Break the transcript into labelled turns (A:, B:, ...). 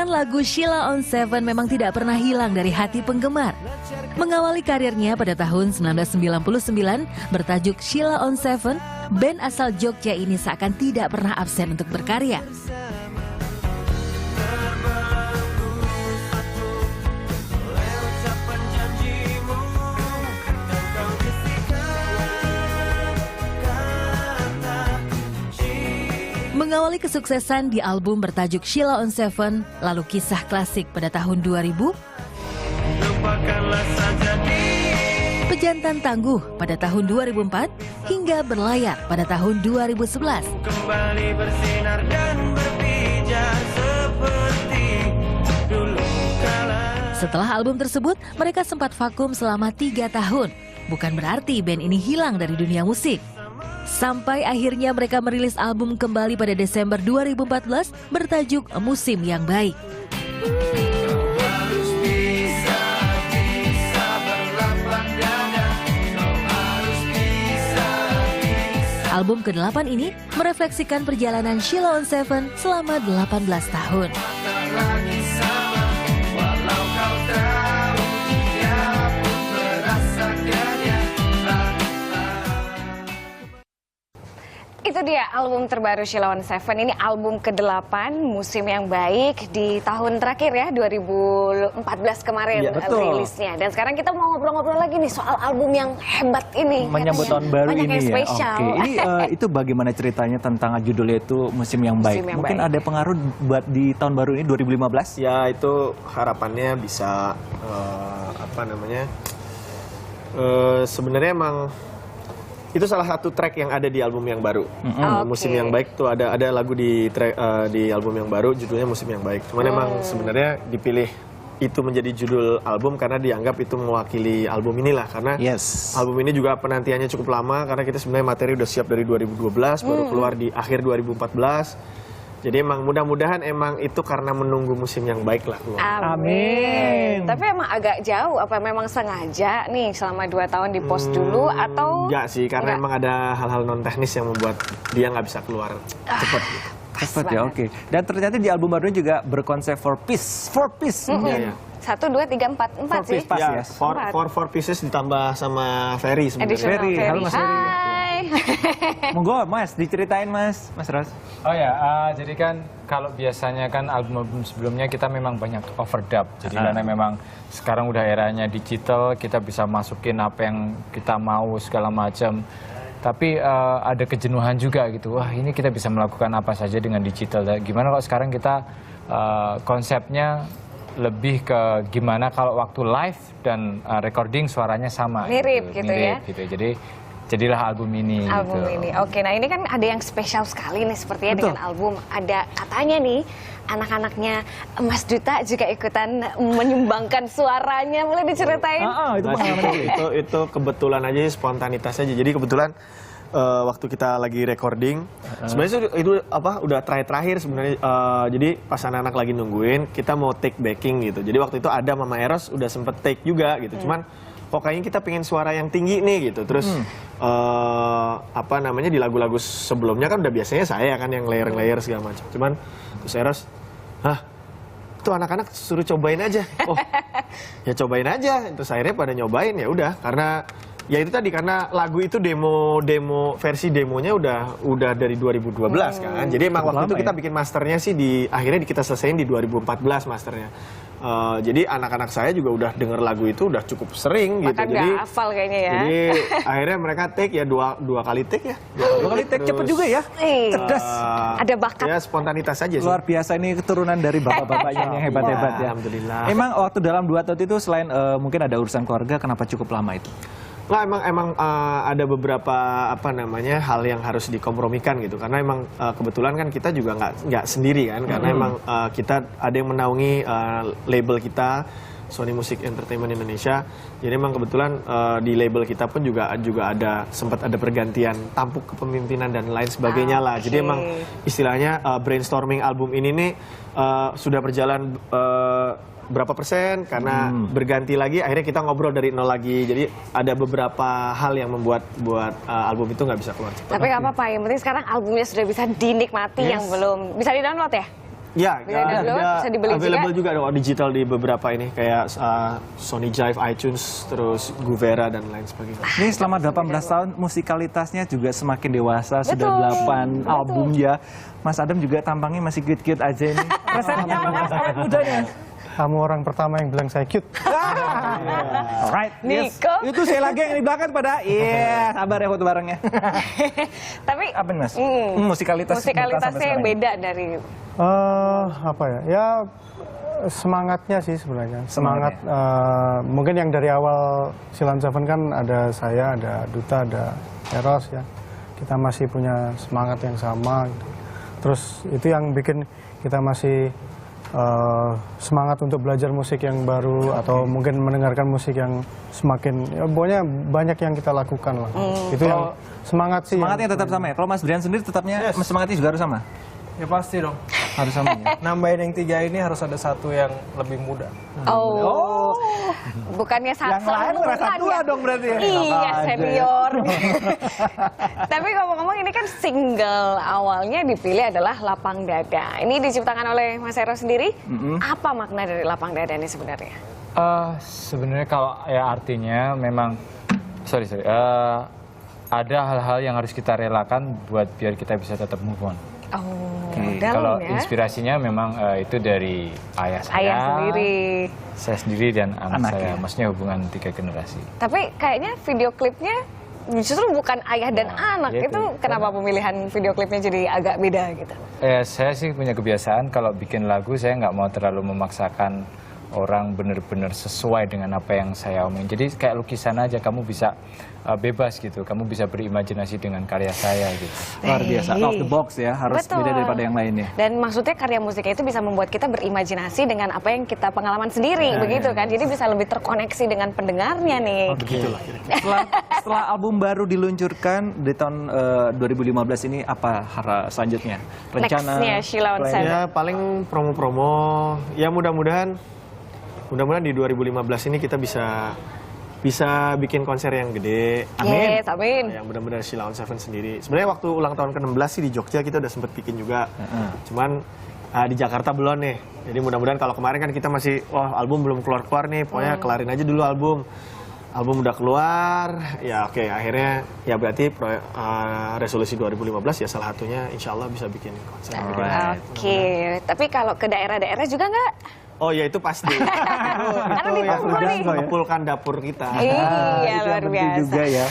A: Tatanan lagu Sheila on 7 memang tidak pernah hilang dari hati penggemar. Mengawali karirnya pada tahun 1999 bertajuk Sheila on 7, band asal Jogja ini seakan tidak pernah absen untuk berkarya. Mengawali kesuksesan di album bertajuk Sheila on 7, lalu kisah klasik pada tahun 2000, Pejantan Tangguh pada tahun 2004, hingga Berlayar pada tahun 2011. Setelah album tersebut, mereka sempat vakum selama 3 tahun. Bukan berarti band ini hilang dari dunia musik. Sampai akhirnya mereka merilis album kembali pada Desember 2014 bertajuk Musim yang Baik. Album ke-8 ini merefleksikan perjalanan Sheila on 7 selama 18 tahun.
B: Itu dia album terbaru Sheila on 7. Ini album ke-8, Musim yang Baik, di tahun terakhir ya, 2014 kemarin
C: ya,
B: rilisnya. Dan sekarang kita mau ngobrol-ngobrol lagi nih soal album yang hebat ini.
C: Menyambut tahun baru
B: banyak
C: ini
B: yang
C: ya.
B: spesial.
C: Oke. Ini itu bagaimana ceritanya tentang judulnya itu Musim yang Baik. Mungkin ada pengaruh buat di tahun baru ini 2015?
D: Ya itu harapannya bisa sebenarnya emang itu salah satu track yang ada di album yang baru. Musim yang Baik tuh ada lagu di track di album yang baru judulnya Musim yang Baik. Cuman emang sebenarnya dipilih itu menjadi judul album karena dianggap itu mewakili album inilah, karena album ini juga penantiannya cukup lama karena kita sebenarnya materi udah siap dari 2012 baru keluar di akhir 2014. Jadi emang mudah-mudahan emang itu karena menunggu musim yang baik lah keluar.
B: Amin. Tapi emang agak jauh, apa memang sengaja nih selama 2 tahun di post dulu atau?
D: Enggak sih, karena emang ada hal-hal non teknis yang membuat dia nggak bisa keluar cepat.
C: Cepat ya, oke. Dan ternyata di album barunya juga berkonsep for peace.
D: Iya.
B: 1, 2, 3, 4 sih.
D: Ya, four pieces ditambah sama Ferry sebenarnya.
C: Ferry, halo Mas Ferry.
B: Hai.
C: Monggo Mas, diceritain Mas Ros.
E: Oh ya, jadi kan kalau biasanya kan album-album sebelumnya kita memang banyak overdub. Jadi karena memang sekarang udah eranya digital, kita bisa masukin apa yang kita mau segala macam. Tapi ada kejenuhan juga gitu. Wah, ini kita bisa melakukan apa saja dengan digital. Gimana kalau sekarang kita konsepnya lebih ke gimana kalau waktu live dan recording suaranya sama.
B: Mirip gitu ya.
E: Gitu. Jadi jadilah album ini.
B: Album
E: gitu.
B: ini. Oke, nah ini kan ada yang spesial sekali nih sepertinya dengan album. Ada katanya nih anak-anaknya Mas Duta juga ikutan menyumbangkan suaranya. Boleh diceritain?
D: Itu kebetulan aja, spontanitas aja. Jadi kebetulan waktu kita lagi recording, sebenarnya itu udah terakhir sebenarnya. Jadi pas anak-anak lagi nungguin, kita mau take backing gitu. Jadi waktu itu ada Mama Eros udah sempet take juga gitu. Cuman kok kayaknya kita pengen suara yang tinggi nih gitu. Terus di lagu-lagu sebelumnya kan udah biasanya saya kan yang layer segala macam. Cuman terus Eros, itu anak-anak suruh cobain aja. Oh, ya cobain aja. Terus akhirnya pada nyobain, ya udah, karena ya itu tadi, karena lagu itu versi demonya udah dari 2012 kan. Jadi emang waktu itu kita bikin masternya sih akhirnya kita selesaiin di 2014 masternya. Jadi anak-anak saya juga udah denger lagu itu udah cukup sering gitu.
B: Jadi hafal kayaknya ya.
D: Jadi akhirnya mereka take ya dua kali take ya.
C: Dua kali take cepet juga ya.
B: Cerdas. Ada bakat.
D: Ya spontanitas aja sih.
C: Luar biasa, ini keturunan dari bapak-bapaknya yang hebat-hebat ya.
D: Alhamdulillah.
C: Emang waktu dalam 2 tahun itu selain mungkin ada urusan keluarga, kenapa cukup lama itu?
D: Nah, emang ada beberapa hal yang harus dikompromikan gitu, karena emang kebetulan kan kita juga nggak sendiri kan, karena emang kita ada yang menaungi label kita, Sony Music Entertainment Indonesia. Jadi emang kebetulan di label kita pun juga sempat ada pergantian tampuk kepemimpinan dan lain sebagainya lah. Jadi emang istilahnya brainstorming album ini nih sudah berjalan berapa persen, karena berganti lagi akhirnya kita ngobrol dari nol lagi. Jadi ada beberapa hal yang membuat album itu nggak bisa keluar cepat.
B: Tapi nggak apa-apa, yang penting sekarang albumnya sudah bisa dinikmati. Yang belum bisa di-download ya?
D: Ya,
B: Bisa di-download, bisa dibeli
D: available juga dong digital di beberapa ini kayak Sony Jive, iTunes, terus Guvera dan lain sebagainya.
C: Ini selama 18 tahun musikalitasnya juga semakin dewasa,
B: Betul.
C: sudah 8 album ya. Mas Adam juga tampangnya masih cute-cute aja ini. Resepnya apa Mas awet mudanya?
F: Kamu orang pertama yang bilang saya cute.
C: Alright, yes.
B: Niko.
C: Itu saya lagi yang di belakang pada. Iya, sabar ya foto barengnya.
B: Tapi
C: Apa nih Mas? Musikalitasnya
B: musikalitasnya yang beda dari
F: Apa ya? Ya semangatnya sih sebenarnya.
C: Semangat,
F: Mungkin yang dari awal Silon Seven kan ada saya, ada Duta, ada Eros ya. Kita masih punya semangat yang sama. Gitu. Terus itu yang bikin kita masih semangat untuk belajar musik yang baru atau mungkin mendengarkan musik yang semakin ya pokoknya banyak yang kita lakukan lah. Itu yang semangat sih.
C: Semangatnya tetap sama ya? Kalau Mas Brian sendiri tetapnya semangatnya juga harus sama?
G: Ya pasti dong.
C: Harus sama ya?
G: Nambahin yang 3 ini harus ada satu yang lebih muda.
B: bukannya
C: Yang lain merasa tua dong berarti ya?
B: Iya, senior. Tapi ngomong-ngomong ini kan single awalnya dipilih adalah Lapang Dada. Ini diciptakan oleh Mas Eros sendiri. Apa makna dari Lapang Dada ini sebenarnya?
E: Sebenarnya kalau ya artinya memang ada hal-hal yang harus kita relakan buat biar kita bisa tetap move on.
B: Dalam
E: Kalau
B: ya.
E: inspirasinya memang itu dari ayah saya,
B: Ayah sendiri.
E: saya sendiri dan anak saya.
C: Anaknya.
E: Maksudnya hubungan 3 generasi.
B: Tapi kayaknya video klipnya justru bukan ayah dan anak.
E: ya
B: Itu
E: itu.
B: kenapa pemilihan video klipnya jadi agak beda gitu?
E: Saya sih punya kebiasaan kalau bikin lagu saya nggak mau terlalu memaksakan orang benar-benar sesuai dengan apa yang saya omongin. Jadi kayak lukisan aja, kamu bisa bebas gitu, kamu bisa berimajinasi dengan karya saya gitu.
C: Luar biasa, out of the box ya, harus
B: Betul.
C: beda daripada yang lainnya.
B: Dan maksudnya karya musiknya itu bisa membuat kita berimajinasi dengan apa yang kita pengalaman sendiri, begitu kan? Jadi bisa lebih terkoneksi dengan pendengarnya nih.
D: Begitulah kira-kira.
C: Setelah album baru diluncurkan di tahun 2015 ini, apa selanjutnya? Rencana?
B: Nextnya Sheila on Seven.
D: Ya paling promo-promo, ya mudah-mudahan di 2015 ini kita bisa bikin konser yang gede.
B: Yes, amin.
D: Yang benar-benar Sheila on Seven sendiri. Sebenarnya waktu ulang tahun ke-16 sih di Jogja kita udah sempet bikin juga. Cuman di Jakarta belum nih. Jadi mudah-mudahan kalau kemarin kan kita masih, album belum keluar-keluar nih. Pokoknya kelarin aja dulu album. Album udah keluar, ya oke, akhirnya ya berarti resolusi 2015 ya salah satunya insya Allah bisa bikin konser. yang gede.
B: Oke, tapi kalau ke daerah-daerah juga nggak?
D: Oh ya itu pasti.
B: Karena
D: itu yang
B: ditunggu nih.
D: mengepulkan dapur kita.
B: Iya,
C: Itu yang
B: luar
C: penting
B: biasa.
C: juga ya.